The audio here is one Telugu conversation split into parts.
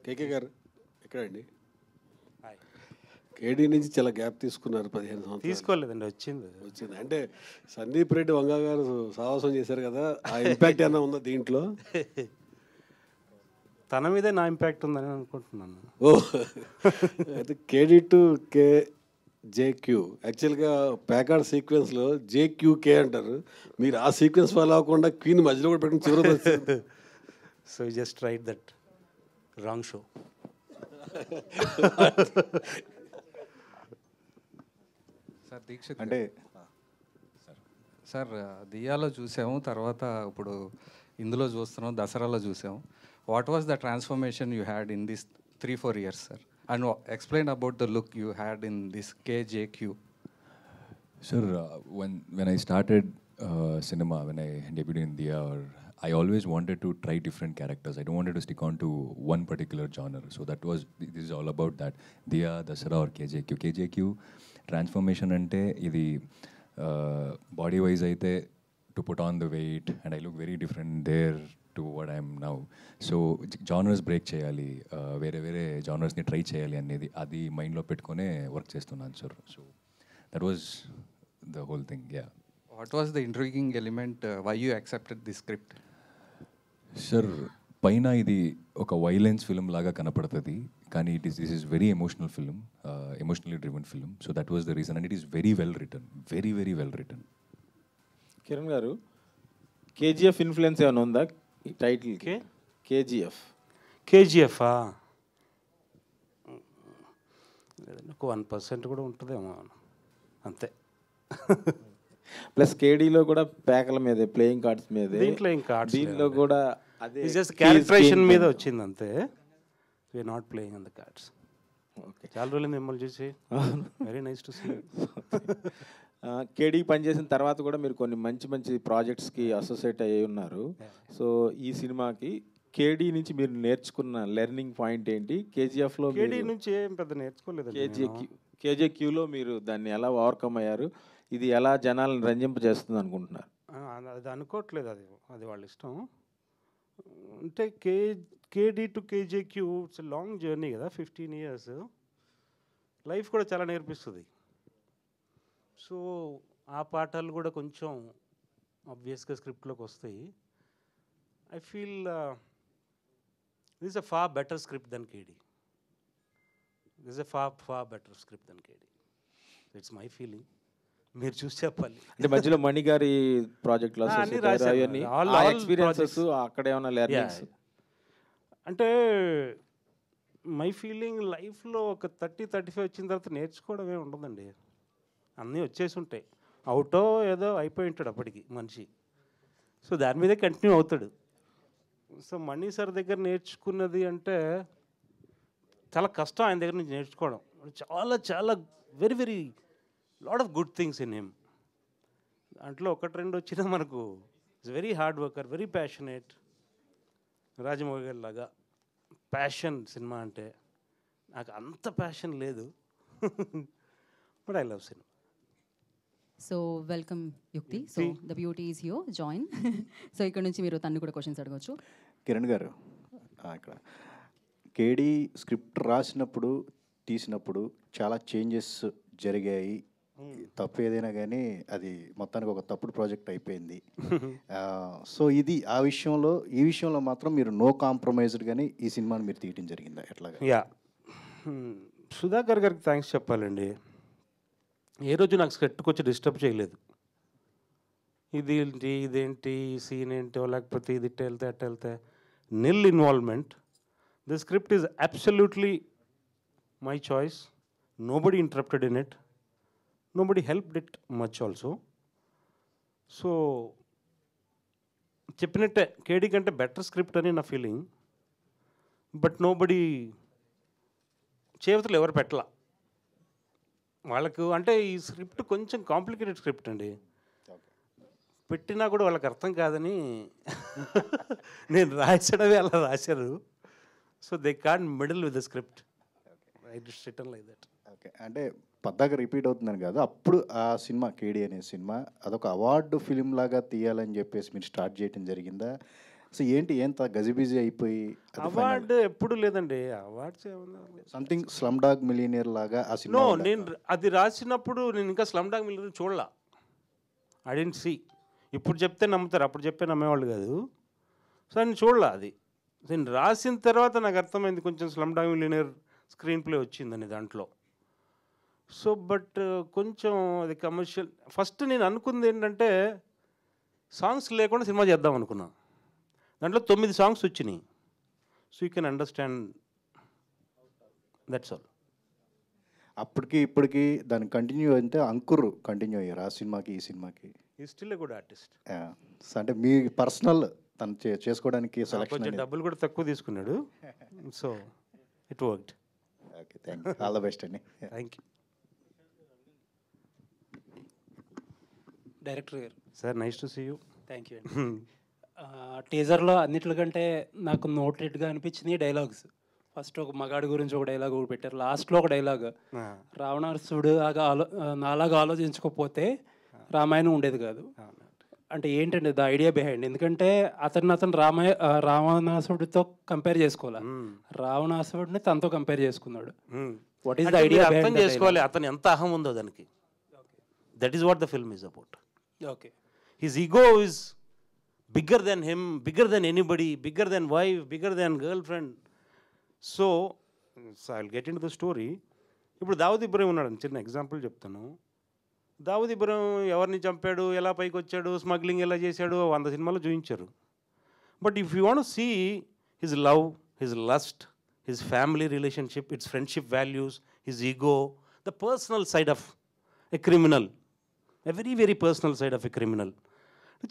కేకే గారు ఎక్కడండి? హాయ్. కేడీ నుంచి చాలా గ్యాప్ తీసుకున్నారు, 15 సంవత్సరాలు తీసుకోలేదండి, వచ్చింది. అంటే సందీప్ రెడ్డి వంగ గారు సాహసం చేశారు కదా, ఆ ఇంపాక్ట్ ఏమైనా ఉందా దీంట్లో? తన మీదే నా ఇంపాక్ట్ ఉందని అనుకుంటున్నాను. ఓ అయితే కేడీ టు జేక్యూ, యాక్చువల్గా ప్యాకార్డ్ సీక్వెన్స్లో జేక్యూకే అంటారు, మీరు ఆ సీక్వెన్స్ ఫాలో అవ్వకుండా క్వీన్ మధ్యలో కూడా పెట్టిన చివరి so just right that wrong show. Sir Dikshit అంటే సార్ దియాలో చూసాము, తర్వాత ఇప్పుడు ఇందులో చూస్తున్నాం, దసరాలో చూసాము. What was the transformation you had in this 3-4 years, sir? And explain about the look you had in this KJQ. Sir, when I started cinema, when I debuted in Diya, I always wanted to try different characters. I don't wanted to stick on to one particular genre. So this is all about that. Diya, Dasara or KJQ. KJQ transformation ante idi body wise aithe to put on the weight, and I look very different there to what I am now. So genres break cheyali, vere genres ni try cheyali anedi adi mind lo pettukone work chestunnanu sir. So that was the whole thing. Yeah. What was the intriguing element, why you accepted this script? Sir పైన ఇది ఒక వైలెన్స్ ఫిల్మ్ లాగా కనపడుతుంది, కానీ this is very emotional film, emotionally driven film. So that was the reason, and it is very well return, very very well return. Kiran గారు, కేజీఎఫ్ ఇన్ఫ్లుయెన్స్ ఏమైనా ఉందా ఈ టైటిల్? కేజీఎఫ్ ఒక 1% కూడా ఉంటుందేమో అంతే. ప్లస్ కేడీలో కూడా ప్యాకల మీదే, ప్లేయింగ్ కార్డ్స్ మీదే, దీంట్లో ఏం కార్డ్స్, దీంట్లో కూడా అదే జస్ట్ క్యారెక్టరేషన్ మీద వచ్చింది అంతే. We're not playing on the cards. Okay, చాలా రోజులు మిమ్మల్ని చూసి, very nice to see. Kedi పనిచేసిన తర్వాత కూడా మీరు కొన్ని మంచి మంచి ప్రాజెక్ట్స్కి అసోసియేట్ అయ్యి ఉన్నారు. సో ఈ సినిమాకి కేడీ నుంచి మీరు నేర్చుకున్న లెర్నింగ్ పాయింట్ ఏంటి? కేజీఎఫ్లో కేడీ నుంచి ఏం పెద్ద నేర్చుకోలేదు. కేజేక్యూలో మీరు దాన్ని ఎలా ఓవర్కమ్ అయ్యారు? ఇది ఎలా జనాలను రంజింపజేస్తుంది అనుకుంటున్నారు? అది అనుకోవట్లేదు, అది వాళ్ళ ఇష్టం. అంటే కేడీ టు కేజేక్యూ ఇట్స్ లాంగ్ జర్నీ కదా, 15 years. లైఫ్ కూడా చాలా నేర్పిస్తుంది. సో ఆ పాఠాలు కూడా కొంచెం ఆబ్వియస్గా స్క్రిప్ట్లోకి వస్తాయి. I feel this is a far better script than KD. This is a far better script than KD. It's my feeling. మీరు చూసి చెప్పాలి. అంటే మధ్యలో మణి గారి ప్రాజెక్ట్లో ఎక్స్పీరియన్సెస్, అక్కడ ఏమైనా లెర్నింగ్స్? అంటే మై ఫీలింగ్ లైఫ్లో ఒక 30-35 వచ్చిన తర్వాత నేర్చుకోవడమే ఉండదండి. అన్నీ వచ్చేసి ఉంటాయి. అవుటో ఏదో అయిపోయి ఉంటాడు అప్పటికి మనిషి. సో దాని మీదే కంటిన్యూ అవుతాడు. సో మణి సార్ దగ్గర నేర్చుకున్నది అంటే చాలా కష్టం ఆయన దగ్గర నుంచి నేర్చుకోవడం. చాలా చాలా very very lot of good things in him. దాంట్లో 1-2 వచ్చినా మనకు it's very hard worker, very passionate. Rajamouli గారి లాగా ప్యాషన్ సినిమా అంటే. నాకు అంత ప్యాషన్ లేదు, but I love cinema. So welcome Yukti. So the beauty is here, join. So ఇక్కడ నుంచి మీరు తను కూడా క్వశ్చన్స్ అడగవచ్చు. కిరణ్ గారు, ఇక్కడ కేడీ స్క్రిప్ట్ రాసినప్పుడు తీసినప్పుడు చాలా చేంజెస్ జరిగాయి. తప్పు ఏదైనా కానీ అది మొత్తానికి ఒక తప్పుడు ప్రాజెక్ట్ అయిపోయింది. సో ఇది ఈ విషయంలో మాత్రం మీరు నో కాంప్రమైజ్డ్ కానీ ఈ సినిమాని మీరు తీయటం జరిగిందా ఎట్లాగా? యా, సుధాకర్ గారికి థ్యాంక్స్ చెప్పాలండి. ఏ రోజు నాకు స్క్రిప్ట్కి వచ్చి డిస్టర్బ్ చేయలేదు. ఇదేంటి సీన్ ఏంటో, లేకపోతే ఇది ఇట్ట వెళ్తే అట్ట వెళ్తే, nil involvement. The script is absolutely my choice. Nobody interrupted in it, nobody helped it much also. So చెప్పినట్టే కేడీ కంటే బెటర్ స్క్రిప్ట్ అని నా ఫీలింగ్. బట్ నోబడి చేవతలు ఎవరు పెట్టలా వాళ్ళకు. అంటే ఈ స్క్రిప్ట్ కొంచెం కాంప్లికేటెడ్ స్క్రిప్ట్ అండి, పెట్టినా కూడా వాళ్ళకి అర్థం కాదని నేను రాసడమే అలా రాశారు. So they can't meddle with the script. I just written like that. Okay, అంటే పద్దాక రిపీట్ అవుతుందని కాదు, అప్పుడు ఆ సినిమా కేడీ అనే సినిమా అదొక అవార్డు ఫిలిం లాగా తీయాలని చెప్పేసి మీరు స్టార్ట్ చేయడం జరిగిందా? సో ఏంటి ఎంత గజిబిజీ అయిపోయి అవార్డు ఎప్పుడు లేదండి, awards something Slumdog Millionaire లాగా ఆ నో, సినిమా నేను అది రాసినప్పుడు నేను ఇంకా స్లమ్ డాగ్ మిలియనీర్ చూడలా. I didn't see. ఇప్పుడు చెప్తే నమ్ముతారు, అప్పుడు చెప్పే నమ్మేవాళ్ళు కాదు. సో నేను చూడలా అది. నేను రాసిన తర్వాత నాకు అర్థమైంది కొంచెం slum dog millionaire screen play వచ్చిందని దాంట్లో. సో బట్ కొంచెం అది కమర్షియల్. ఫస్ట్ నేను అనుకుంది ఏంటంటే సాంగ్స్ లేకుండా సినిమా చేద్దాం అనుకున్నా. దాంట్లో 9 సాంగ్స్ వచ్చినాయి. So you can understand, that's all. అప్పటికి ఇప్పటికి దాన్ని కంటిన్యూ అయితే అంకుర్ కంటిన్యూ అయ్యారు ఆ సినిమాకి ఈ సినిమాకి. ఈ స్టిల్ ఏ గుడ్ ఆర్టిస్ట్. అంటే మీ పర్సనల్ తను చేసుకోవడానికి సెలెక్షన్ కొంచెం డబ్బులు కూడా తక్కువ తీసుకున్నాడు. So it worked. Okay, thank you. All the best అండి. థ్యాంక్ యూ డైరెక్టర్ గారు. Sir, nice to see you. Thank you అండి. టీజర్లో అన్నిటికంటే నాకు నోటెడ్గా అనిపించింది డైలాగ్స్. ఫస్ట్ ఒక మగాడి గురించి ఒక డైలాగ్ ఒకటి పెట్టారు, లాస్ట్లో ఒక డైలాగ్, రావణాసుడు నాలాగా ఆలోచించకపోతే రామాయణం ఉండేది కాదు. అంటే ఏంటండి ద ఐడియా బిహైండ్? ఎందుకంటే అతను రావణాసుడితో కంపేర్ చేసుకోవాలి, రావణాసుడిని తనతో కంపేర్ చేసుకున్నాడు. What is the idea? అర్థం చేసుకోవాలి అతను ఎంత అహం ఉందో దానికి. That is what the film is about. Okay. His ego is bigger than him, bigger than anybody, bigger than wife, bigger than girlfriend. So I'll get into the story. ఇప్పుడు దావూద్ ఇబ్రహీం ఉన్నాడు, చిన్న ఎగ్జాంపుల్ చెప్తాను. దావూద్ ఇబ్రహీం ఎవరిని చంపాడు, ఎలా పైకి వచ్చాడు, స్మగ్లింగ్ ఎలా చేశాడు, 100 సినిమాలు చూపించారు. But if you want see his love, his lust, his family relationship, it's friendship values, his ego, the personal side of a criminal, a very very personal side of a criminal.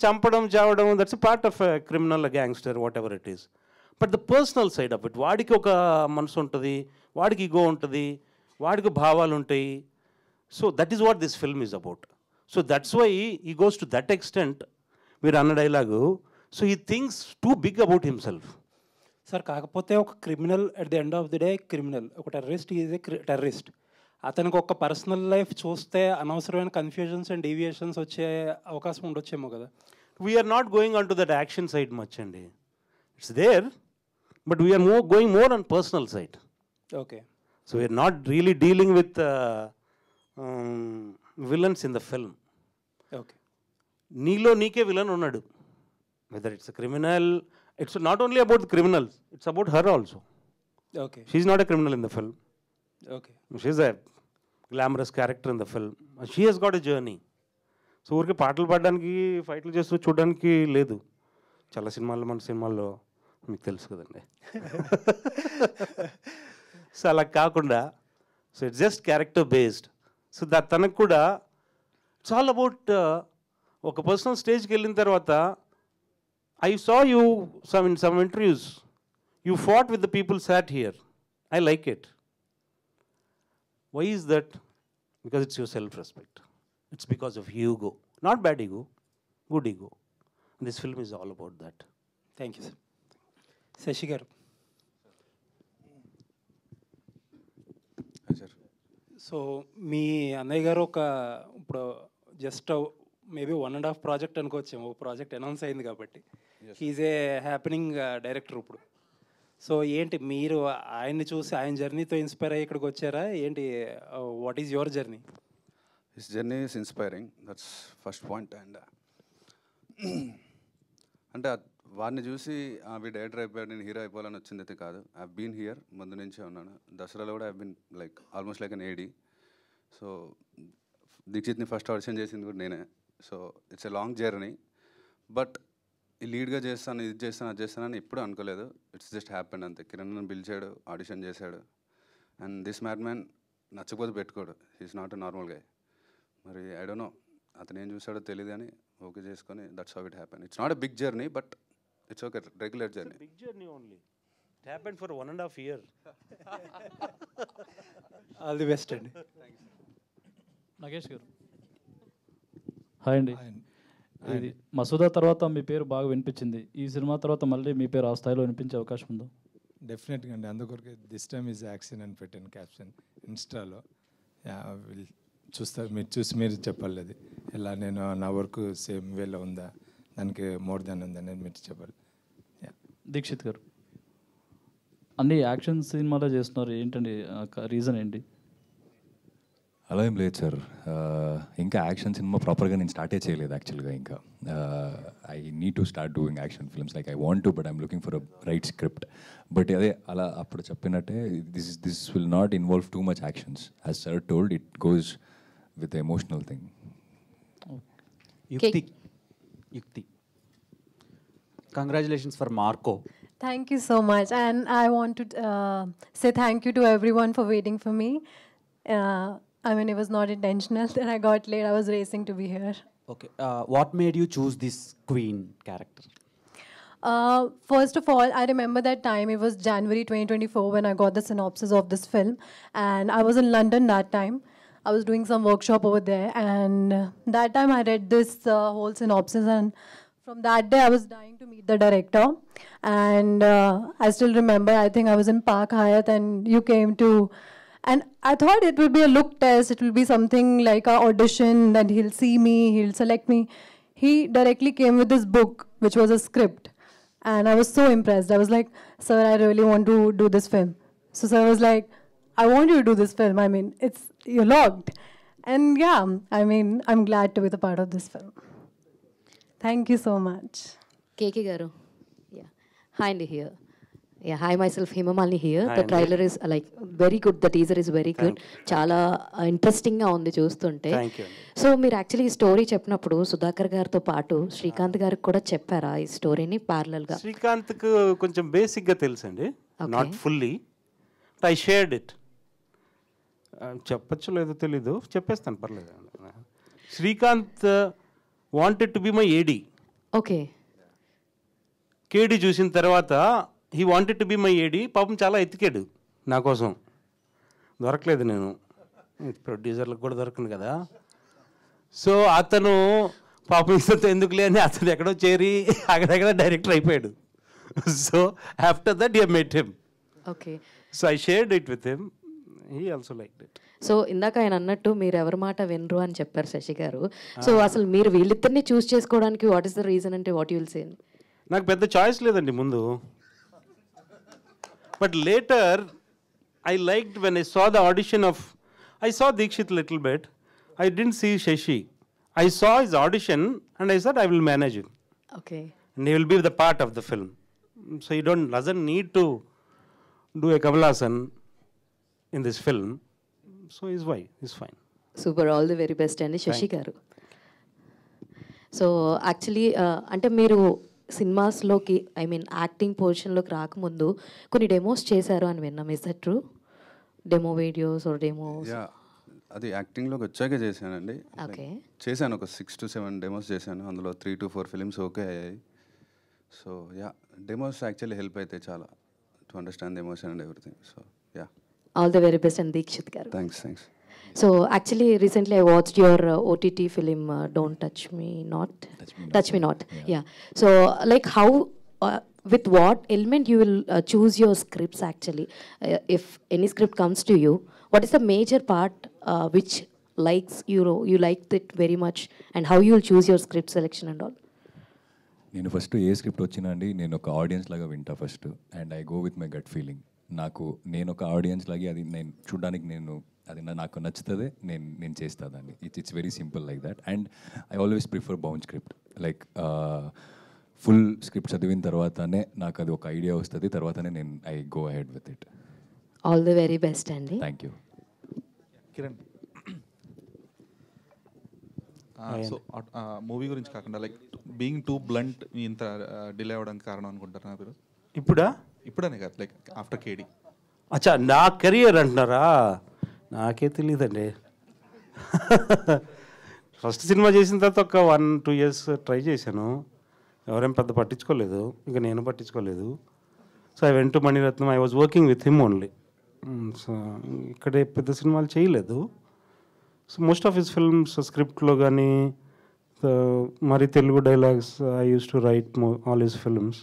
చంపడం, చావడం, that's part of criminal, gangster, whatever it is. But the personal side of it, వాడికి ఒక మనసు ఉంటుంది, వాడికి ఈగో ఉంటుంది, వాడికి భావాలు ఉంటాయి. So that is what this film is about. So that's why he goes to that extent. మీరు అన్న dialogue, so he thinks too big about himself. Sir, కాకపోతే ఒక criminal at the end of the day criminal, ఒక టెర్రరిస్ట్ ఈజ్ ఏ టెర్రరిస్ట్. అతనికి ఒక పర్సనల్ లైఫ్ చూస్తే అనవసరమైన కన్ఫ్యూజన్స్ అండ్ డీవియేషన్స్ వచ్చే అవకాశం ఉండొచ్చేమో కదా. We're not going on to that action side much అండి. It's there, but we're going more on personal side. Okay. So we're not really dealing with villains in the film. Okay. నీలో నీకే విలన్ ఉన్నాడు. Whether it's a criminal, it's not only about the criminals, it's about her also. Okay. She's not a criminal in the film. Okay. She's a glamorous character in the film. She has got a journey. So ఊరికి పాటలు పాడడానికి, ఫైట్లు చేస్తూ చూడడానికి లేదు. చాలా సినిమాల్లో, మన సినిమాల్లో మీకు తెలుసు కదండి. సో అలా కాకుండా, so it's just character based. So తనకు కూడా ఇట్స్ ఆల్ అబౌట్ ఒక పర్సనల్ స్టేజ్కి వెళ్ళిన తర్వాత, I saw you in some interviews, you fought with the people sat here. I like it. Why is that? Because it's your self-respect. It's because of ego. Not bad ego, good ego. And this film is all about that. Thank you sir. Sashi గారు. సో మీ అన్నయ్య గారు ఇప్పుడు జస్ట్ మేబీ 1.5 ప్రాజెక్ట్ అనుకోవచ్చేమో, ఒక ప్రాజెక్ట్ అనౌన్స్ అయింది కాబట్టి. హీజ్ ఏ హ్యాపెనింగ్ డైరెక్టర్ ఇప్పుడు. సో ఏంటి మీరు ఆయన్ని చూసి ఆయన జర్నీతో ఇన్స్పైర్ అయ్యి ఇక్కడికి వచ్చారా ఏంటి? What is your journey? His journey is inspiring, that's first point. And అంటే వాడిని చూసి వీడు డైరెక్టర్ అయిపోయాడు, నేను హీరో అయిపోవాలని వచ్చింది అయితే కాదు. ఐ బీన్ హియర్, ముందు నుంచే ఉన్నాను. దసరాలో కూడా I been like almost like an AD. So దీక్షిత్ని ఫస్ట్ ఆడిషన్ చేసింది కూడా నేనే. So it's a long journey. But లీడ్గా చేస్తాను, ఇది చేస్తాను, అది చేస్తానని ఎప్పుడు అనుకోలేదు. ఇట్స్ జస్ట్ హ్యాపెండ్ అంతే. కిరణ్ నన్ను పిలిచాడు, ఆడిషన్ చేశాడు. అండ్ దిస్ మ్యాడ్ మ్యాన్ నచ్చకపోతే పెట్టుకోడు. హీస్ నాట్ ఎ నార్మల్ గా. మరి ఐ డోంట్ నో అతను ఏం చూసాడో తెలియదు కానీ ఓకే చేసుకొని that's how it happen. It's not a big journey, but it's okay, regular journey. Big journey only. It happened for 1.5 year. All the best అండి. నాగేష్ గారు. హాయ్ అండి. ఇది మసూదా తర్వాత మీ పేరు బాగా వినిపించింది. ఈ సినిమా తర్వాత మళ్ళీ మీ పేరు ఆ స్థాయిలో వినిపించే అవకాశం ఉందా? డెఫినెట్గా అండి. అందుకొరకే దిస్ టైమ్ ఈజ్ యాక్షన్ అని పెట్టాను క్యాప్షన్ ఇన్స్టాలో. చూస్తారు, మీరు చూసి మీరు చెప్పాలి అది ఎలా నేను నా వర్క్ సేమ్ వేలో ఉందా, దానికి మోర్ దాన్ ఉందా అనేది మీరు చెప్పాలి. దీక్షిత్ గారు, అన్ని యాక్షన్ సినిమాలో చేస్తున్నారు, ఏంటండి రీజన్ ఏంటి? అలా ఏం లేదు సార్, ఇంకా యాక్షన్ సినిమా ప్రాపర్గా నేను స్టార్టే చేయలేదు యాక్చువల్గా. ఇంకా I need to start doing action films, like I want to, but I'm looking for a right script. But అదే అలా అప్పుడు చెప్పినట్టే this will not involve too much actions. As sir told, it goes with emotional thing. Yukti. Congratulations for Marco. Thank you so much. And I want to say thank you to everyone for waiting for me. I mean, it was not intentional that I got late. I was racing to be here. Okay. What made you choose this Queen character? First of all, I remember that time. It was January 2024 when I got the synopsis of this film. And I was in London that time. I was doing some workshop over there. And that time I read this whole synopsis. And from that day, I was dying to meet the director. And I still remember, I think I was in Park Hyatt and you came to... And I thought it would be a look test. It will be something like an audition, that he'll see me, he'll select me. He directly came with this book, which was a script. And I was so impressed. I was like, sir, I really want to do this film. So sir was like, I want you to do this film. I mean, you're locked. And yeah, I mean, I'm glad to be the part of this film. Thank you so much. KK Garu. Yeah. Hi, Andy here. Yeah, hi, myself, Himamali here. Hi, the Andy. trailer is like very good. The teaser is very good. చాలా ఇంట్రెస్టింగ్గా ఉంది చూస్తుంటే. Thank you. సో మీరు యాక్చువల్లీ ఈ స్టోరీ చెప్పినప్పుడు సుధాకర్ గారితో పాటు శ్రీకాంత్ గారికి కూడా చెప్పారా ఈ స్టోరీని ప్యారలల్గా? శ్రీకాంత్కు కొంచెం బేసిక్గా తెలుసండి, not fully. I shared it. చెప్పచ్చు లేదో తెలీదు, చెప్పేస్తాను, పర్లేదు. Srikanth wanted to be my AD. Okay. KD చూసిన తర్వాత he wanted to be my AD. పాపం చాలా ఎతికాడు నా కోసం, దొరకలేదు. నేను ప్రొడ్యూసర్లకు కూడా దొరకను కదా. సో అతను పాపం ఇంత ఎందుకులే అని అతను ఎక్కడో చేరి అక్కడెక్కడ డైరెక్టర్ అయిపోయాడు. So after that you met him. Okay. So I shared it with him. He also like it. So ఇందాక ఆయన అన్నట్టు మీరు ఎవరి మాట వినరు అని చెప్పారు శశి గారు. సో అసలు మీరు వీళ్ళిద్దరిని చూస్ చేసుకోవడానికి వాట్ ఈస్ ద రీజన్ అంటే వాట్ యూ విల్ సే? నాకు పెద్ద చాయిస్ లేదండి ముందు. But later I liked when I saw the audition of, I saw Dikshit little bit. I didn't see Sashi. I saw his audition and I said I will manage him. Okay. And he will be the part of the film. So he doesn't need to do a Kamal Haasan in this film. So he's fine. Super, all the very best అండి శశి గారు. సో యాక్చువల్లీ అంటే మీరు సినిమాస్లోకి ఐ మీన్ యాక్టింగ్ పొజిషన్లోకి రాకముందు కొన్ని డెమోస్ చేశారు అని విన్నాం. Is that true? Demo videos or demos? అది యాక్టింగ్లోకి వచ్చాకే చేశానండి. ఓకే. చేశాను, ఒక 6 to 7 డెమోస్ చేశాను. అందులో 3 to 4 ఫిలిమ్స్ ఓకే అయ్యాయి. So yeah, demos actually help అవుతాయి చాలా to understand the emotion and everything. So yeah, all the very best and Dikshit garu. Thanks. So actually recently I watched your OTT film don't touch me not. Yeah. So like how with what element you will choose your scripts actually? If any script comes to you, what is the major part which likes you liked it very much, and how you will choose your script selection and all? నేను ఫస్ట్ ఏ స్క్రిప్ట్ వచ్చినా అండి నేను ఒక ఆడియన్స్ లాగా వింటా first, and I go with my gut feeling. నేను ఒక ఆడియన్స్ లాగే అది నేను చూడడానికి అది నాకు నచ్చుతుంది, నేను చేస్తా దాన్ని. It's very simple like that. And I always prefer bound script. Like full script చదివిన తర్వాతనే నాకు అది ఒక ఐడియా వస్తుంది, తర్వాతనే I go ahead with it. All the very best అండి. Thank you. Kiran, so movie గురించి కాకుండా లైక్ బీయింగ్ టూ బ్లంట్ ఇంత డిలే అవ్వడానికి కారణం అనుకుంటారు నా పేరు? ఇప్పుడనే కాదు, లైక్ ఆఫ్టర్ కేడీ. అచ్చా, నా కెరియర్ అంటున్నారా? నాకే తెలియదండి. ఫస్ట్ సినిమా చేసిన తర్వాత ఒక 1-2 years ట్రై చేశాను. ఎవరేం పెద్ద పట్టించుకోలేదు, ఇక నేను పట్టించుకోలేదు. So I went to Maniratnam. I was working with him only. So ఇక్కడే పెద్ద సినిమాలు చేయలేదు. So most of his films స్క్రిప్ట్లో కానీ మరి Telugu dialogues I use to write all his films.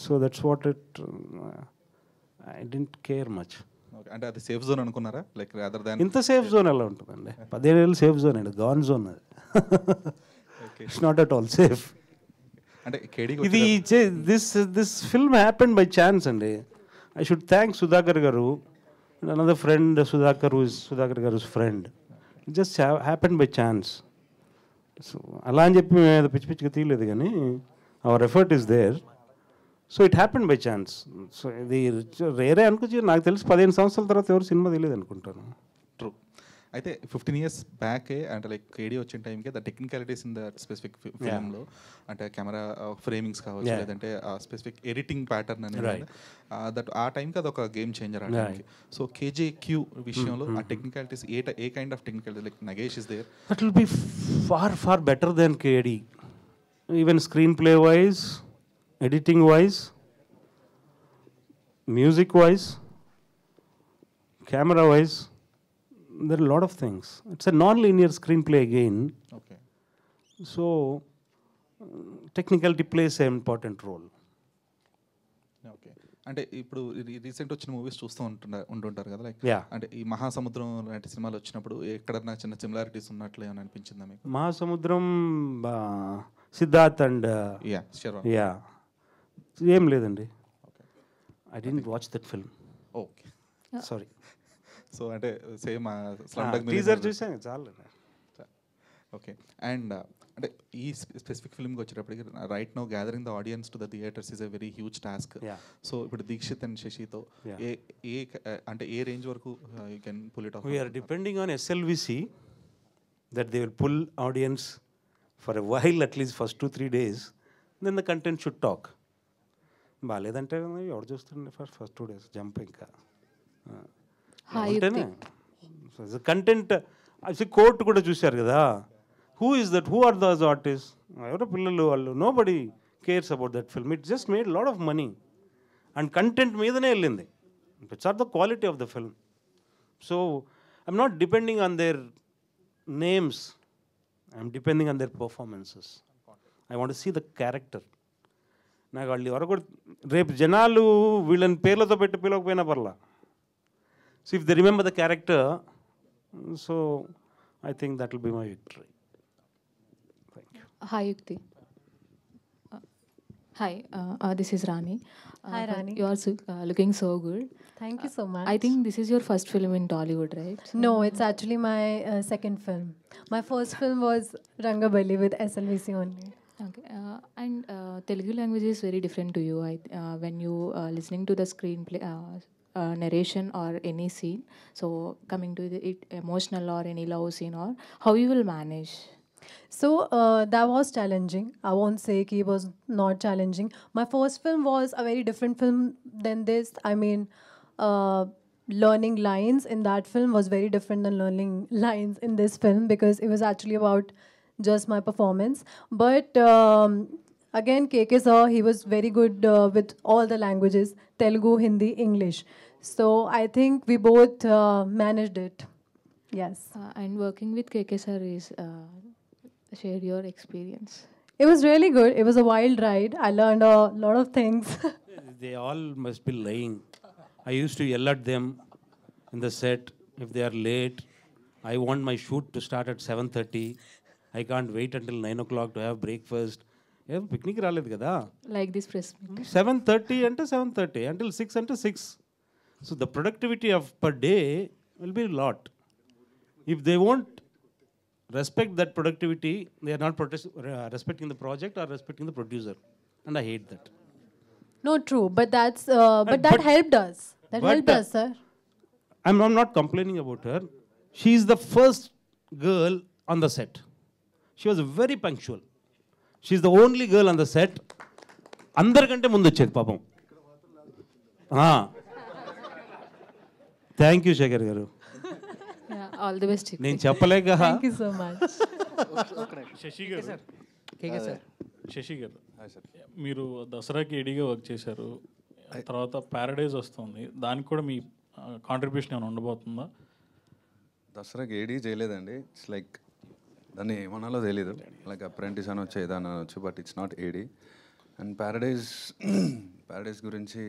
So that's what it. I didn't care much. అంటే అది సేఫ్ జోన్ అనుకున్నారా? లైక్ అదర్ దాన్ ఇంత సేఫ్ జోన్ ఎలా ఉంటుందండి? 17 ఏళ్ళు సేఫ్ జోన్ అండి, గాన్ జోన్ అది. It's not at all safe. అంటే కేడీ ఇది this film happen by chance అండి. I should thank Sudhakar garu, another friend Sudhakar గారు's ఫ్రెండ్. Just happen by chance. So అలా అని చెప్పి మేము ఏదో పిచ్చి పిచ్చిగా తీయలేదు, కానీ our effort is there. So it happen by chance. So ఇది రేరే అనుకోవచ్చు. నాకు తెలిసి 15 సంవత్సరాల తర్వాత ఎవరు సినిమా తెలియదు అనుకుంటాను. ట్రూ. అయితే 15 years బ్యాకే అంటే లైక్ కేడీ వచ్చిన టైంకే the technicalities in the specific ఫిల్మ్లో అంటే కెమెరా ఫ్రేమింగ్స్ కావచ్చు, లేదంటే స్పెసిఫిక్ ఎడిటింగ్ ప్యాటర్న్ అనేది దట్ ఆ టైంకి అది ఒక గేమ్ చేంజర్ ఆ టైంకి. సో కేజేక్యూ విషయంలో ఆ technicalities a kind of technicality like Nagesh is there? That will be far better than KD. Even screen play wise, editing wise, music wise, camera wise, there are a lot of things. It's a non-linear screenplay again. Okay. So technicality plays an important role. Okay. అంటే ఇప్పుడు రీసెంట్ వచ్చిన మూవీస్ చూస్తూ ఉంటుంటారు కదా, లైక్ Yeah. అంటే ఈ మహాసముద్రం లాంటి సినిమాలు వచ్చినప్పుడు ఎక్కడన్నా చిన్న సిమిలారిటీస్ ఉన్నట్లు ఏమైనా అనిపించిందా మీకు? మహాసముద్రం, సిద్ధార్థ్ అండ్ యా ఏం లేదండి. I didn't watch that film. Okay, sorry. So అంటే సేమ్ టీజర్ చూసాను చాలు. ఓకే. అండ్ అంటే ఈ స్పెసిఫిక్ ఫిల్మ్కి వచ్చేటప్పటికి right now gathering the audience to the theatres is a very huge task. So ఇప్పుడు దీక్షిత్ అండ్ శశితో అంటే ఏ రేంజ్ వరకు you can pull it off? We're depending on SLVC that they will pull audience for a while, at least first 2-3 days, then the content should talk. బాగాలేదంటే ఎవరు చూస్తుండే ఫస్ట్ 2 days జంప్ ఇంకా అంటేనే కంటెంట్. కోర్టు కూడా చూశారు కదా, who is that, who are those artist, ఎవరో పిల్లలు వాళ్ళు, nobody cares about that film. It just made lot of money and content మీదనే వెళ్ళింది. It's or the quality of the film. So I'm not depending on their names, I'm depending on their performances. I want to see the character. నాకు వాళ్ళు ఎవరు కూడా రేపు జనాలు వీళ్ళని పేర్లతో పెట్టి పిలవకపోయినా పర్లా. So if they remember the character, so I think that will be my victory. Thank you. Hi Yukti. Hi, this is Rani. Hi Rani. You are looking so good. Thank you so much. I think this is your first film in Tollywood, right? No, it's actually my second film. My first film was Rangaballi with SLVC only. Okay. And Telugu language is very different to you. When you listening to the screenplay, narration or any scene, so coming to it emotional or any love scene, or how you will manage? So that was challenging. I won't say it was not challenging. My first film was a very different film than this. I mean, learning lines in that film was very different than learning lines in this film, because it was actually about just my performance. But again, KK sir, he was very good with all the languages, Telugu, Hindi, English. So I think we both managed it. Yes. And working with KK sir is share your experience. It was really good. It was a wild ride. I learned a lot of things. They all must be lying. I used to yell at them in the set if they are late. I want my shoot to start at 7:30. I can't wait until 9 o'clock to have breakfast. Picnic రాలేదు కదా. Like this press meet. 7:30 అంటే 7:30 until 6 అంటే 6. So the productivity of per day will be a lot. If they won't respect that productivity, they are not respecting the project or respecting the producer, and I hate that. No, true, but that's that helped us. That helped us, sir. I'm not complaining about her. She is the first girl on the set. She was very punctual. She is the only girl on the set. అందరికంటే ముందు వచ్చేది పాపం. థ్యాంక్ యూ శేఖర్ గారు. All the best. నేను చెప్పలేక. Thank you so much. Shashi గారు, శశి గారు, మీరు దసరాకి ఎడిగా వర్క్ చేశారు, తర్వాత ప్యారడైజ్ వస్తుంది, దానికి కూడా మీ కాంట్రిబ్యూషన్ ఏమైనా ఉండబోతుందా? దసరాకి ఏడీ చేయలేదండి. ఇట్స్ లైక్ దాన్ని ఏమనాలో తెలీదు, లైక్ అప్రెంటిస్ అని వచ్చి ఏదైనా అనొచ్చు, but it's not AD. And Paradise గురించి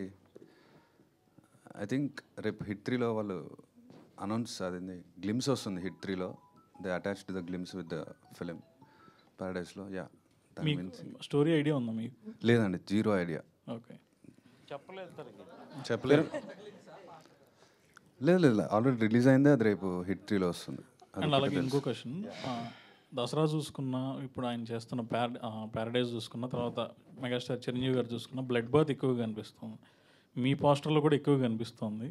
ఐ థింక్ రేపు హిట్ 3లో వాళ్ళు అనౌన్స్ అదింది, గ్లిమ్స్ వస్తుంది హిట్ 3లో. They attach to the glimpse with the film ప్యారడైజ్లో. Yeah, what I mean. Story idea ఉందా మీకు? లేదండి, జీరో ఐడియా. ఓకే, చెప్పలేదు. లేదు లేదు, ఆల్రెడీ రిలీజ్ అయిందే, అది రేపు హిట్ 3లో వస్తుంది. అండ్ అలాగే ఇంకో క్వశ్చన్, దసరా చూసుకున్నా, ఇప్పుడు ఆయన చేస్తున్న ప్యారడైజ్ చూసుకున్న, తర్వాత మెగాస్టార్ చిరంజీవి గారు చూసుకున్న బ్లడ్ బాత్ ఎక్కువగా కనిపిస్తుంది, మీ పోస్టర్లో కూడా ఎక్కువగా కనిపిస్తుంది.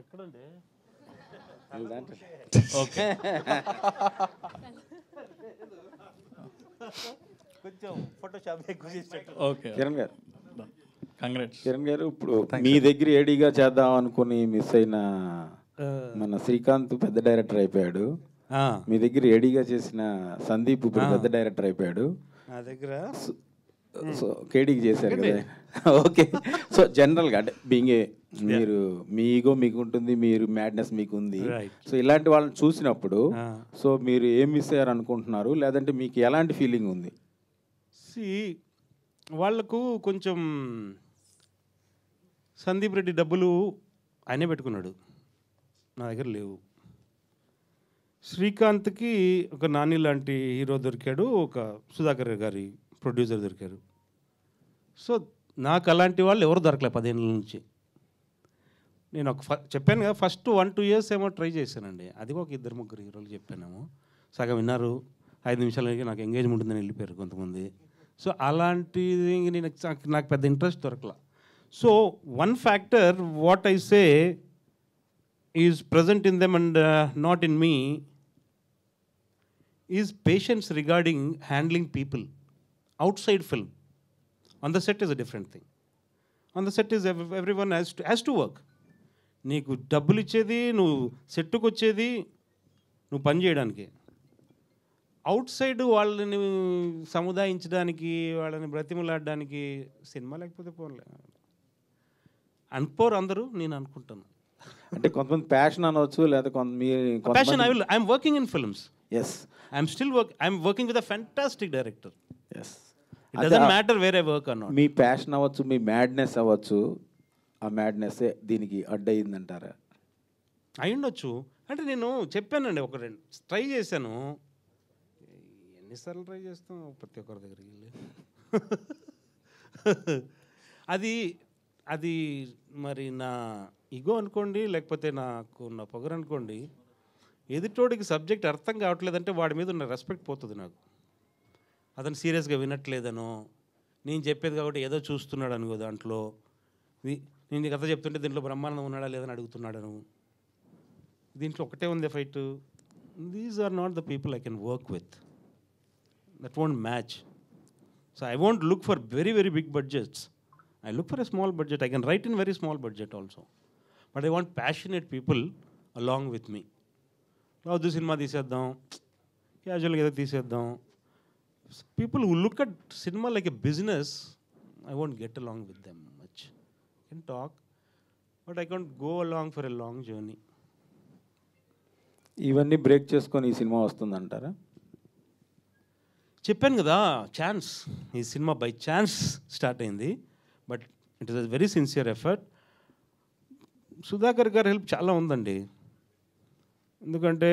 ఎక్కడండి? ఓకే, కొంచెం ఫోటోషాప్ ఎక్కువ చేసినట్టు. ఓకే, కిరణ్ గారు, కంగ్రాట్స్. కిరణ్ గారు, ఇప్పుడు మీ దగ్గర ఏడీగా చేద్దాం అనుకుని మిస్ అయిన మన శ్రీకాంత్ పెద్ద డైరెక్టర్ అయిపోయాడు. మీ దగ్గర ఏడీగా చేసిన సందీప్ ఇప్పుడు పెద్ద డైరెక్టర్ అయిపోయాడు. నా దగ్గర సో కేడీకి చేశారు కదా. ఓకే, సో జనరల్గా అంటే బీయింగ్ మీరు మీ ఈగో మీకు ఉంటుంది, మీరు మ్యాడ్నెస్ మీకు ఉంది. సో ఇలాంటి వాళ్ళని చూసినప్పుడు సో మీరు ఏం మిస్ అయ్యారు అనుకుంటున్నారు, లేదంటే మీకు ఎలాంటి ఫీలింగ్ ఉంది? వాళ్లకు కొంచెం సందీప్ రెడ్డి డబ్బులు ఆయనే పెట్టుకున్నాడు, నా దగ్గర లేవు. శ్రీకాంత్కి ఒక నాని లాంటి హీరో దొరికాడు, ఒక సుధాకర్ గారి ప్రొడ్యూసర్ దొరికారు. సో నాకు అలాంటి వాళ్ళు ఎవరు దొరకలే 10 ఏళ్ళ నుంచి. నేను చెప్పాను కదా, ఫస్ట్ 1-2 years ఏమో ట్రై చేశానండి. అది ఒక 2-3 హీరోలు చెప్పానేమో, సగం విన్నారు, 5 నిమిషాలకి నాకు ఎంగేజ్మెంట్ ఉందని వెళ్ళిపోయారు కొంతమంది. సో అలాంటిది నాకు పెద్ద ఇంట్రెస్ట్ దొరకల. So one factor what I say is present in them and not in me is patience regarding handling people outside film. On the set is a different thing. On the set is everyone has to work. నీకు డబ్బులు ఇచ్చేది, నువ్వు సెట్టుకు వచ్చేది, నువ్వు పని చేయడానికి. అవుట్ సైడ్ వాళ్ళని సముదాయించడానికి, వాళ్ళని బ్రతిమలాడడానికి సినిమా లేకపోతే పోన్లే అనుకోరు అందరూ, నేను అనుకుంటాను. అంటే కొంతమంది ప్యాషన్ అనవచ్చు, లేదా passion. I'm working in films. Yes, I'm working with a fantastic director. Yes, it doesn't matter where I work or not. మీ ప్యాషన్ అవ్వచ్చు, మీ మ్యాడ్నెస్ అవ్వచ్చు, ఆ మ్యాడ్నెస్సే దీనికి అడ్డయిందంటారా? అయ్యుండొచ్చు. అంటే నేను చెప్పానండి, ఒక 2 ట్రై చేశాను. ఎన్నిసార్లు ట్రై చేస్తాం ప్రతి ఒక్కరి దగ్గరికి వెళ్ళి. అది మరి నా ఇగో అనుకోండి, లేకపోతే నాకు నా పొగరు అనుకోండి. ఎదుటోడికి సబ్జెక్ట్ అర్థం కావట్లేదంటే వాడి మీద ఉన్న రెస్పెక్ట్ పోతుంది నాకు. అతను సీరియస్గా వినట్లేదనో, నేను చెప్పేది కాబట్టి ఏదో చూస్తున్నాడు అనుకో, దాంట్లో నేను కథ చెప్తుంటే దీంట్లో బ్రహ్మానందం ఉన్నాడా లేదని అడుగుతున్నాడను. దీంట్లో ఒకటే ఉంది fight. These are not the people I can work with. That won't match. So I won't look for very very big budgets. I look for a small budget. I can write in very small budget also. But I want passionate people along with me. Now this cinema తీసేద్దాం, క్యాజువల్గా ఏదో తీసేద్దాం. People who look at cinema like a business, I won't get along with them much. I can talk, but I can't go along for a long journey. ఇవన్నీ బ్రేక్ చేసుకొని ఈ సినిమా వస్తుందంటారా? చెప్పాను కదా, ఛాన్స్. ఈ సినిమా బై ఛాన్స్ స్టార్ట్ అయింది. But it is a very sincere effort. Sudhakar గారి హెల్ప్ చాలా ఉందండి. ఎందుకంటే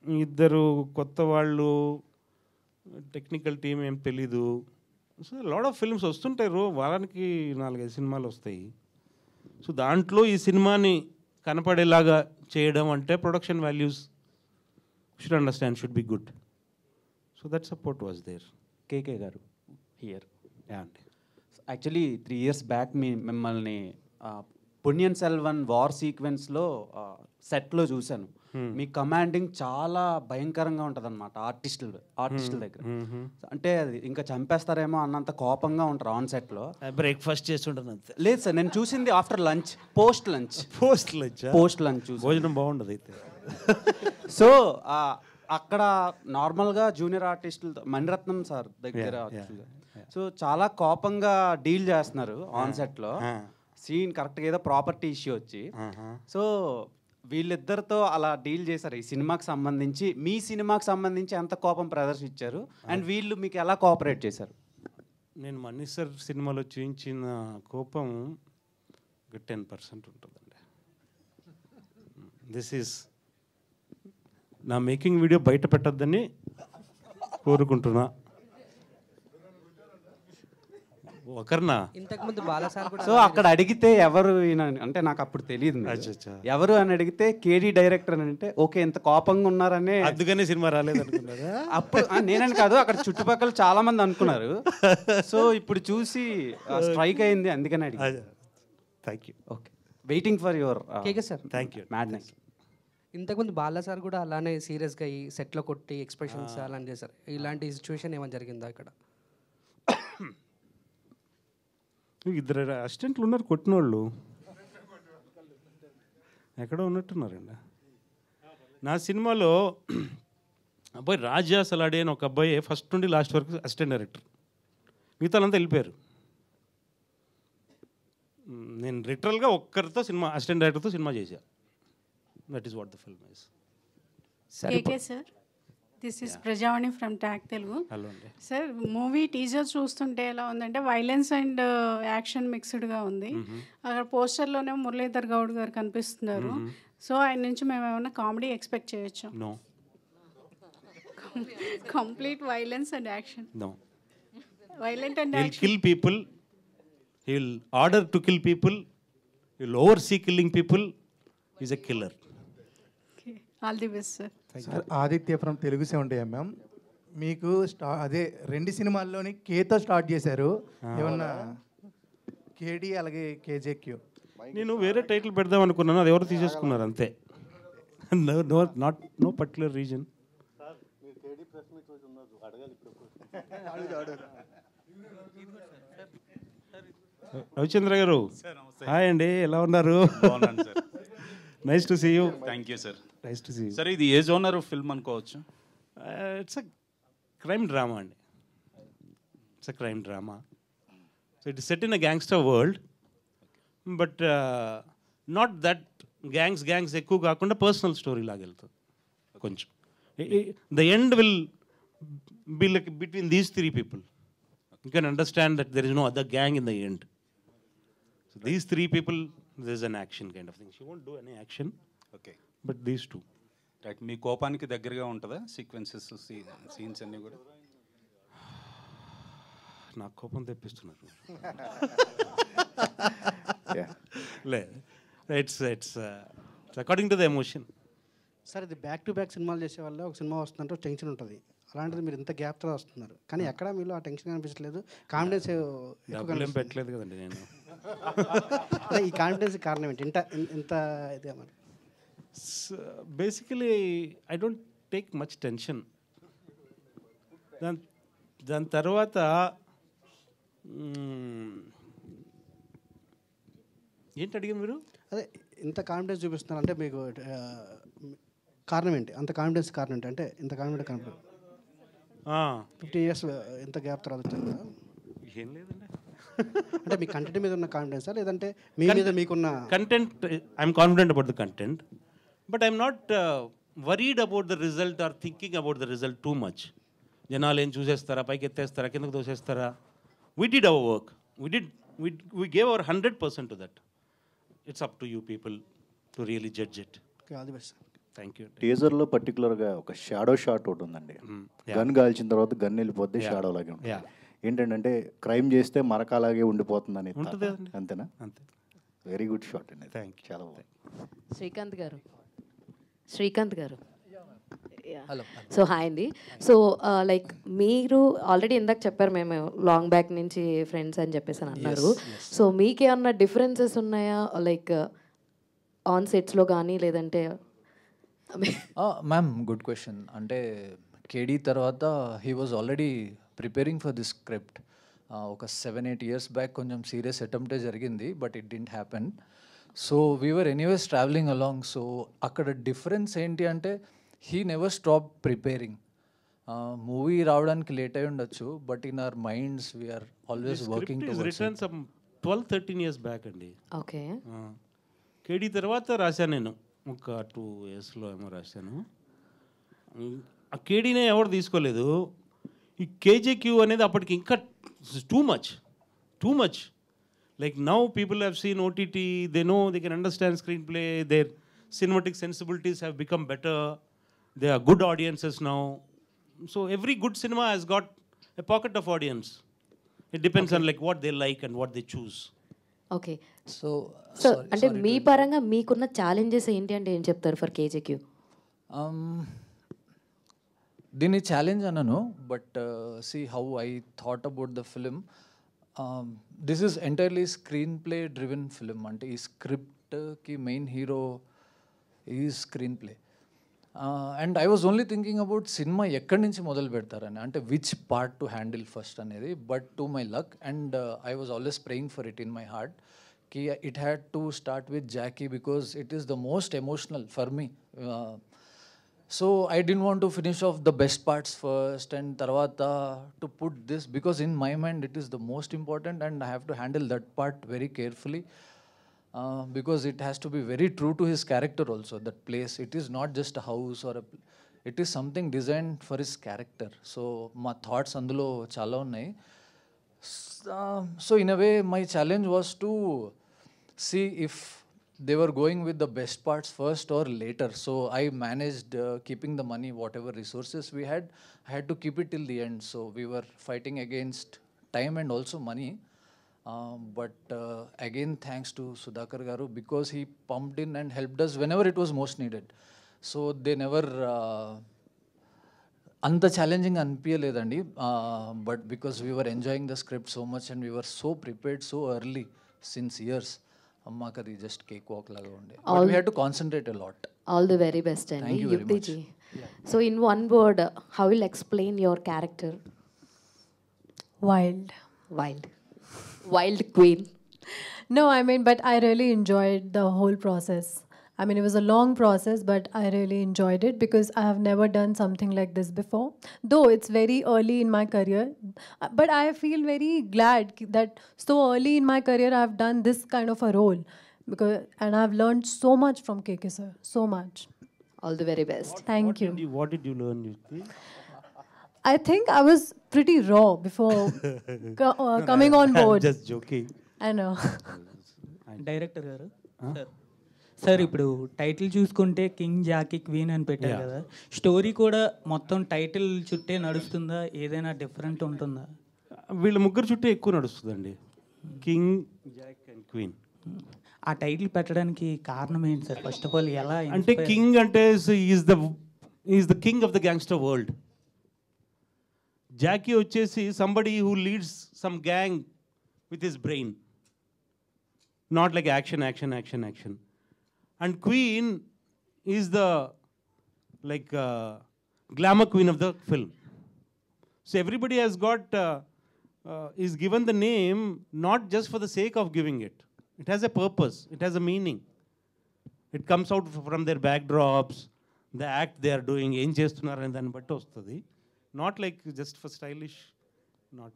ఇద్దరు కొత్త వాళ్ళు, టెక్నికల్ టీం ఏం తెలీదు. సో లాట్ ఆఫ్ ఫిల్మ్స్ వస్తుంటాయి, వారానికి 4-5 సినిమాలు వస్తాయి. సో దాంట్లో ఈ సినిమాని కనపడేలాగా చేయడం అంటే production values should understand, should be good. So that support was there. KK garu here. అండి, యాక్చువల్లీ 3 years బ్యాక్ మిమ్మల్ని పొన్నియిన్ సెల్వన్ వార్ సీక్వెన్స్లో సెట్లో చూశాను. మీ కమాండింగ్ చాలా భయంకరంగా ఉంటుంది అనమాట ఆర్టిస్టుల దగ్గర. అంటే అది ఇంకా చంపేస్తారేమో అన్నంత కోపంగా ఉంటారు ఆన్ సెట్లో. బ్రేక్ఫాస్ట్ చేస్తుంటాను అంతే. లేదు సార్, నేను చూసింది ఆఫ్టర్ లంచ్, పోస్ట్ లంచ్ చూసి. భోజనం బాగుండదు అయితే. సో అక్కడ నార్మల్గా జూనియర్ ఆర్టిస్టులతో మణిరత్నం సార్ దగ్గర సో చాలా కోపంగా డీల్ చేస్తున్నారు ఆన్ సెట్లో. సీన్ కరెక్ట్గా ఏదో ప్రాపర్టీ ఇష్యూ వచ్చి, సో వీళ్ళిద్దరితో అలా డీల్ చేశారు. ఈ సినిమాకి సంబంధించి, మీ సినిమాకి సంబంధించి ఎంత కోపం ప్రదర్శించారు అండ్ వీళ్ళు మీకు ఎలా కోఆపరేట్ చేశారు? నేను మనీ సార్ సినిమాలో చూపించిన కోపం 10% ఉంటుందండి. దిస్ ఈజ్ నా మేకింగ్ వీడియో బయట పెట్టద్దని కోరుకుంటున్నా. ఒకరినా? ఇంతకుముందు బాలసార్ కూడా సో అక్కడ అడిగితే ఎవరు ఈయన అంటే నాకు అప్పుడు తెలియదు మీరు. అచ్చచ్చా. ఎవరు అని అడిగితే కేడీ డైరెక్టర్ అని అంటే ఓకే ఇంత కోపంగా ఉన్నారనే అందుకనే సినిమా రాలేదు అనుకున్నారా? అప్పుడు నేనని కాదు అక్కడ చుట్టుపక్కల చాలా మంది అనుకున్నారు. సో ఇప్పుడు చూసి స్ట్రైక్ అయింది అందుకని అడిగి. Thank you. Okay waiting for your KK sir. Thank you. Madness. ఇంతకుముందు బాలసార్ కూడా అలానే సీరియస్గా ఈ సెట్లో కొట్టి ఎక్స్ప్రెషన్స్ అలాంటి చేశారు. ఇలాంటి సిచ్యువేషన్ ఏమైనా జరిగిందా ఇక్కడ? ఇద్దరు అసిస్టెంట్లు ఉన్నారు కొట్టిన వాళ్ళు, ఎక్కడో ఉన్నట్టున్నారండి. నా సినిమాలో అబ్బాయి రాజా సలాడే అని ఒక అబ్బాయి ఫస్ట్ నుండి లాస్ట్ వరకు అసిస్టెంట్ డైరెక్టర్, మిగతాలంతా వెళ్ళిపోయారు. నేను లిటరల్గా ఒక్కరితో సినిమా అసిస్టెంట్ డైరెక్టర్తో సినిమా చేశా. That is what the film is. KK sir, this is Prajavani from tag Telugu. Hello అండి సార్, మూవీ టీజర్ చూస్తుంటే ఎలా ఉందంటే వైలెన్స్ అండ్ యాక్షన్ మిక్స్డ్గా ఉంది. అక్కడ పోస్టర్లోనే మురళీధర్ గౌడ్ గారు కనిపిస్తున్నారు. సో ఆయన నుంచి మేము ఏమైనా కామెడీ ఎక్స్పెక్ట్ చేయొచ్చు? No. Complete violence and action. No. Violent and He'll action. kill people. He'll order to kill people. He'll oversee killing people. He's a killer. All the best sir. Sir, Aditya from Telugu 70mm. మీకు అదే 2 సినిమాల్లోని కేతో స్టార్ట్ చేశారు. ఏమన్నా కేడి అలాగే కేజేక్యూ? నేను వేరే టైటిల్ పెడదాం అనుకున్నాను, అది ఎవరు తీసేసుకున్నారు అంతే. No particular reason. రవిచంద్ర గారు హాయ్ అండి, ఎలా ఉన్నారు? Nice to see you. Thank you sir. Nice to see you. Sir ఇది ఏ జోనర్ ఫిల్మ్ అనుకోవచ్చు? ఇట్స్ అ క్రైమ్ డ్రామా అండి. It's a crime drama. So it is set in a gangster world, but not that gangs ఎక్కువ కాకుండా పర్సనల్ స్టోరీ లాగా వెళ్తుంది కొంచెం. The end will be like between these 3 people. You can understand that there is no other gang in the end. So these 3 people, there's an action kind of thing. She won't do any action. Okay. But these 2. Right. మీ కోపానికి దగ్గరగా ఉంటుందా సీక్వెన్సెస్ సీన్స్ అన్నీ కూడా? నాకు కోపం తెప్పిస్తున్నారు. లేదు, it's according to the emotion. Sir, ఇది బ్యాక్ టు బ్యాక్ సినిమాలు చేసే వల్ల ఒక సినిమా వస్తుందంటే టెన్షన్ ఉంటుంది. అలాంటిది మీరు ఇంత గ్యాప్తో వస్తున్నారు, కానీ ఎక్కడ మీలో ఆ టెన్షన్ కనిపించలేదు, కాన్ఫిడెన్స్ డబ్బులు పెట్టలేదు కదండి నేను. ఈ కాన్ఫిడెన్స్ కారణం ఏంటి? ఇంత ఇదే మరి? Basically I don't take much tension. దాని తర్వాత ఏంటి అడిగారు మీరు? అదే ఇంత కాన్ఫిడెన్స్ చూపిస్తున్నారు అంటే మీకు కారణం ఏంటి? అంత కాన్ఫిడెన్స్ కారణం ఏంటి? అంటే ఇంత కాన్ఫిడెంట్ కనపడదు. 15 years ఇంత గ్యాప్ తర్వాత వచ్చింది కదా. ఏం లేదండి, అంటే మీ కంటెంట్ మీద ఉన్న కాన్ఫిడెన్సా లేదంటే మీ మీద మీకున్న content? I'm confident about the content, but I'm not worried about the result or thinking about the result too much. జనాలు ఏం చూసేస్తారా, పైకి ఎత్తేస్తారా, కిందకు దోసేస్తారా? We did our work, we gave our 100% to that. It's up to you people to really judge it. Okay, all the best. Thank you. టీజర్లో పర్టికులర్గా ఒక షాడో షాట్ ఒకటి ఉందండి. గన్ కాల్చిన తర్వాత గన్ వెళ్ళిపోద్ది, షాడో లాగే ఉంటుంది. ఏంటంటే క్రైమ్ చేస్తే మరకాలాగే ఉండిపోతుందని. అంతేనా? అంతే. వెరీ గుడ్ షాట్ అండి. Thank you. చాలా బాగుంది. శ్రీకాంత్ గారు హలో. సో హాయ్ అండి. సో లైక్ మీరు ఆల్రెడీ ఇందాక చెప్పారు మేము లాంగ్ బ్యాక్ నుంచి ఫ్రెండ్స్ అని చెప్పేసి అన్నారు. సో మీకేమన్నా డిఫరెన్సెస్ ఉన్నాయా లైక్ ఆన్ సెట్స్లో కానీ లేదంటే? Ma'am, good question. అంటే కేడీ తర్వాత he was already preparing for this script. ఒక 7-8 years బ్యాక్ కొంచెం సీరియస్ అటెంప్టే జరిగింది, but it didn't happen. So we're anyways travelling along. So అక్కడ డిఫరెన్స్ ఏంటి అంటే he never stop preparing. Movie రావడానికి లేట్ అయి ఉండొచ్చు, but in our minds we're always working towards. Written some 12-13 years back అండి. ఓకే. కేడీ తర్వాత రాశాను నేను, ఒక 2 yearsలో ఏమో రాశాను. ఆ కేడీనే ఎవరు తీసుకోలేదు. ఈ కేజేక్యూ అనేది అప్పటికి ఇంకా too much. Like now people have seen OTT, they know they can understand screenplay, their cinematic sensibilities have become better, they are good audiences now. So every good cinema has got a pocket of audience. It depends on like what they like and what they choose. Okay so so అంటే మీ పరంగా మీకున్న ఛాలెంజెస్ ఏంటి అంటే ఏం చెప్తారు ఫర్ కేజేక్యూ? దీన్ని ఛాలెంజ్ అనను, but see how I thought about the film. This is entirely screen play driven film. అంటే ఈ స్క్రిప్ట్కి మెయిన్ హీరో ఈ screen play. And I was only thinking about సినిమా ఎక్కడి నుంచి మొదలు పెడతారని, అంటే which part to handle first అనేది. But to my luck and I was always praying for it in my heart కి it had to start with Jackie because it is the most emotional for me. So I didn't want to finish off the best parts first and tarvata to put this, because in my mind it is the most important and I have to handle that part very carefully, because it has to be very true to his character also, that place. It is not just a house or it is something designed for his character. So my thoughts andulo chala unnai. So in a way my challenge was to see if they were going with the best parts first or later. So I managed keeping the money, whatever resources we had, I had to keep it till the end. So we were fighting against time and also money. But again, thanks to Sudhakar Garu, because he pumped in and helped us whenever it was most needed. So they never అంత ఛాలెంజింగ్ అనిపించలేదండి. But because we were enjoying the script so much and we were so prepared so early since years. మాకు అది జస్ట్ కేక్ వాక్ లాగా ఉండే. But we had to concentrate a lot. All the very best అండి. Thank you very much. Yukti ji, so in one word how will explain your character? Wild. Wild queen. No, I mean, but I really enjoyed the whole process. I mean, it was a long process, but I really enjoyed it because I have never done something like this before. Though it's very early in my career, but I feel very glad that so early in my career I've done this kind of a role, and I've learned so much from KK sir, so much. All the very best. Thank you. What did you learn, Yuti? I think I was pretty raw before coming on board. I'm just joking. I know. Director గారు సార్, ఇప్పుడు టైటిల్ చూసుకుంటే కింగ్ జాకీ క్వీన్ అని పెట్టారు కదా, స్టోరీ కూడా మొత్తం టైటిల్ చుట్టే నడుస్తుందా, ఏదైనా డిఫరెంట్ ఉంటుందా? వీళ్ళ ముగ్గురు చుట్టూ ఎక్కువ నడుస్తుందండి, కింగ్ జాక్ అండ్ క్వీన్. ఆ టైటిల్ పెట్టడానికి కారణం ఏంటి సార్? ఫస్ట్ ఆఫ్ ఆల్ ఎలా అంటే కింగ్ అంటే is the king of the gangster world. Jackie వచ్చేసి somebody who leads some gang with his brain, not like action action action action. And Queen is the glamour queen of the film. So everybody has got is given the name not just for the sake of giving it. It has a purpose. It has a meaning. It comes out from their backdrops, the act they are doing. Em chestunnaru and danni batti ostadi. Not like just for stylish. Not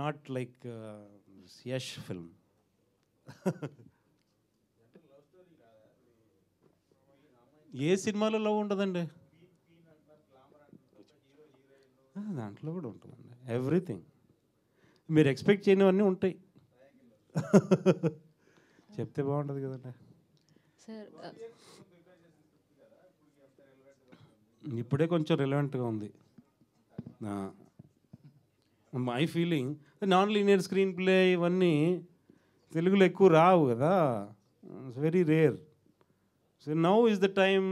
not like Yash film. ఏ సినిమాలో లవ్ ఉండదండి, దాంట్లో కూడా ఉంటుందండి. ఎవ్రీథింగ్ మీరు ఎక్స్పెక్ట్ చేయనివన్నీ ఉంటాయి. చెప్తే బాగుంటుంది కదండి. ఇప్పుడే కొంచెం రిలవెంట్గా ఉంది. My feeling non linear screen play ఇవన్నీ తెలుగులో ఎక్కువ రావు కదా, it's very rare. So now is the time,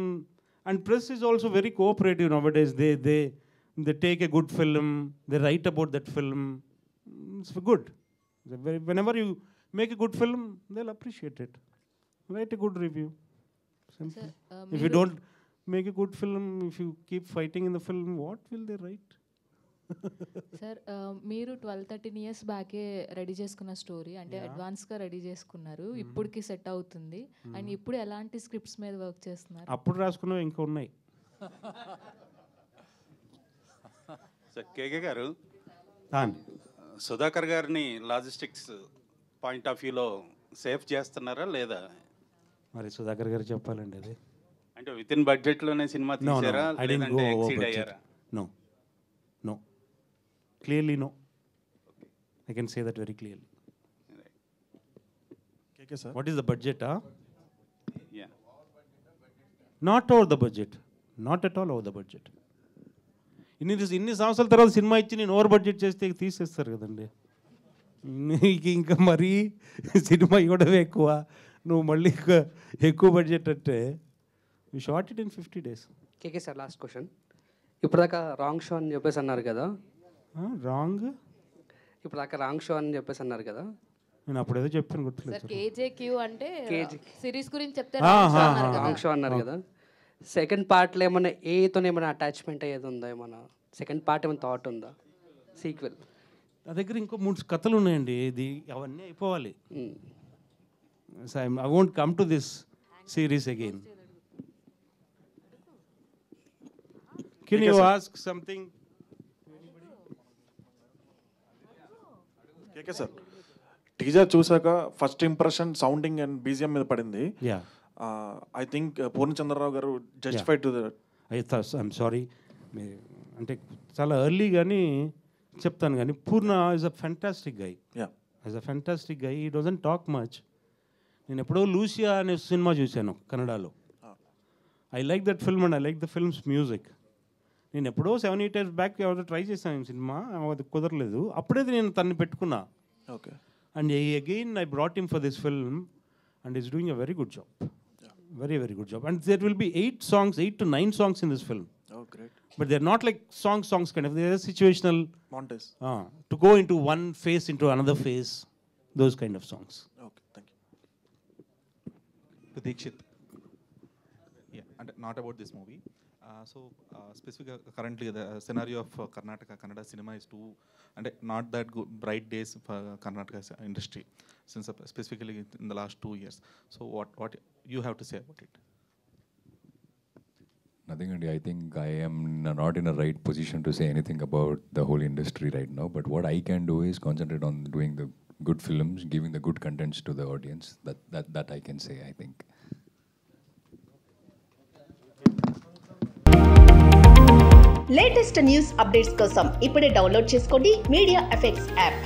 and press is also very cooperative nowadays. They take a good film, they write about that film. It's good. Whenever you make a good film, they'll appreciate it. Write a good review. Simple. If you don't make a good film, if you keep fighting in the film, what will they write? Sir, మీరు 12-13 years బ్యాకే రెడీ చేసుకున్న స్టోరీ, అంటే అడ్వాన్స్గా రెడీ చేసుకున్నారు, ఇప్పటికి సెట్ అవుతుంది. అండ్ ఇప్పుడు ఎలాంటి స్క్రిప్ట్స్ మీద వర్క్ చేస్తున్నారు? అప్పుడు రాసుకున్నవి ఇంకా ఉన్నాయి. సార్, కేకే గారు, సుధాకర్ గారిని లాజిస్టిక్స్ పాయింట్ ఆఫ్ వ్యూలో సేఫ్ చేస్తున్నారా లేదా? మరి సుధాకర్ గారు చెప్పాలండి అది. అంటే విత్ ఇన్ బడ్జెట్లోనే సినిమా తీసారా, లేదంటే ఎక్సీడ్ అయ్యారా? No. Clearly no. I can say that very clearly. Okay, sir. What is the budget? Yeah. Not over the budget. Not at all over the budget. ఇన్ని సంవత్సరాల తర్వాత సినిమా ఇచ్చి నేను ఓవర్ బడ్జెట్ చేస్తే తీసేస్తారు కదండి. నీకు ఇంకా మరీ సినిమా ఇవ్వడమే ఎక్కువ, నువ్వు మళ్ళీ ఎక్కువ బడ్జెట్ అంటే you short it in 50 days. KK sir last question. ఇప్పటిదాకా రాంగ్ షో అని చెప్పేసి అన్నారు కదా. రాంగ్ ఇప్పటిదాకా రాంగ్ షో అని చెప్పేసి అన్నారు కదా. నేను అప్పుడేదో చెప్పాను సార్ గుర్తులేదు. కేజేక్యూ అంటే సిరీస్ గురించి చెప్తే రాంగ్ షో అన్నారు కదా. సెకండ్ పార్ట్లో ఏమైనా ఏతో ఏమైనా అటాచ్మెంట్ అయ్యేది ఉందా? ఏమైనా సెకండ్ పార్ట్ ఏమైనా థాట్ ఉందా? సీక్వెల్ నా దగ్గర ఇంకో 3 కథలు ఉన్నాయండి. ఇది అవన్నీ అయిపోవాలి. I won't come to this series again. Can you ask something? KK sir, teaser చూసాక first impression sounding and BGM మీద పడింది. I think Purnachandrarao garu justified to that. I'm sorry, అంటే చాలా ఎర్లీ కానీ చెప్తాను కానీ Purna is a fantastic guy. As a fantastic guy. He doesn't talk much. నేను ఎప్పుడో లూసియా అనే సినిమా చూశాను కన్నడలో. I like that film and I like the films music. నేను ఎప్పుడో 7-8 years బ్యాక్ ఎవరో ట్రై చేశాను సినిమా, అది కుదరలేదు. అప్పుడే నేను తన్ని పెట్టుకున్నా. Okay. And again I brought him for this film and is doing a very good job. Very, very good job. And there will be 8 to 9 songs in this film. Oh, great. But they're not like songs kind of. They're situational. Montage. To go into one phase into another phase. Those kind of songs. Okay, thank you. To Dikshit. Yeah, and not about this movie. Specifically, currently the scenario of Karnataka Kannada cinema is too, and not that good, bright days for Karnataka industry, since specifically in the last 2 years. So what you have to say about it? Nothing, and I think I am not in a right position to say anything about the whole industry right now. But what I can do is concentrate on doing the good films, giving the good contents to the audience. That I can say, I think. Latest news updates కోసం ఇప్పుడే డౌన్లోడ్ చేసుకోండి మీడియా ఎఫెక్ట్స్ యాప్.